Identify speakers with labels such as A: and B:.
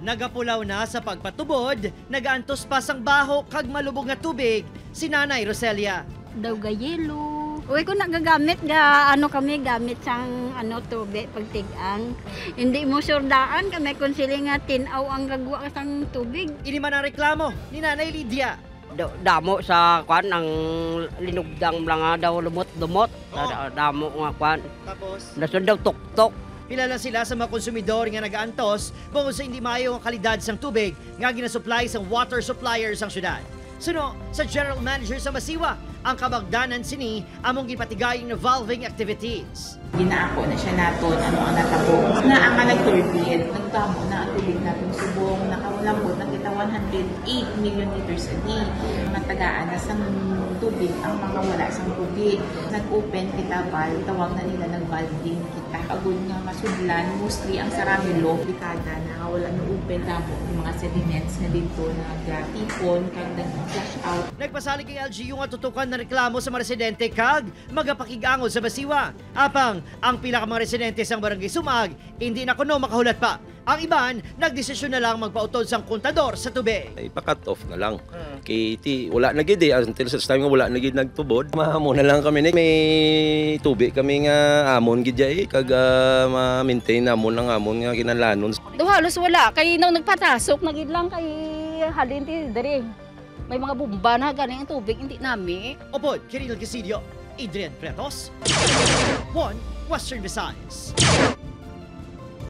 A: Nagapulaw na sa pagpatubod, nagaantos pa sang baho kag malubog nga tubig si Nanay Roselia.
B: Daw gayelo. Uy, kung nagagamit ga kami gamit sang tubig pagtigang. Hindi mo surdaan kami kung sila nga tinaw ang gagwa sang tubig.
A: Ini man ang reklamo ni Nanay Lydia.
C: Damo sa kwan ang linugdang mga daw lumot-lumot. Damo nga kwan.
A: Tapos,
C: Nasun daw tuktok.
A: pilala sila sa mga konsumidor nga nagaantos bukod sa hindi maayo ang kalidad sang tubig nga ginasupply sang water supplier sang syudad. Suno sa General Manager sa Masiwa, ang kabagdanan sini among gipatigayong na valving activities.
D: Ginaako na siya naton ang natabo na ang nagturbid nagtamo na ang tubig natin subong nakalambot na kita 108 million liters a day mga tagaan na sa tubig ang mga wala sa tubig nag-open kita valve tawag na nila nag-valving kita agud nga masudlan mostly ang Saramilo dekada na wala na open tamo yung mga sediments na dito nagtipon kag nag-flush out.
A: Nagpasalig kay LGU nga tutukan na reklamo sa mga residente kag magapakigangod sa Masiwa. Apang ang pila ka mga residente sang barangay Sumag, hindi na kuno makahulat pa. Ang iban, nagdesisyon na lang magpautod sang kontador sa tubig.
E: Ipa-cut off na lang. Kay wala na gid until sa time nga wala na gid nagtubod. Mahamo na lang kami ni may tubig kami nga amon gid jay kag ma-maintain namon ang amon nga kinalanon.
B: Do halos wala kay nung nagpatasok nagid lang kay halin ti diri. May mga bomba na ganing ang tubig hindi nami.
A: Opod, Kiril Gasidio, Adrian Pretos, One Western Visayas.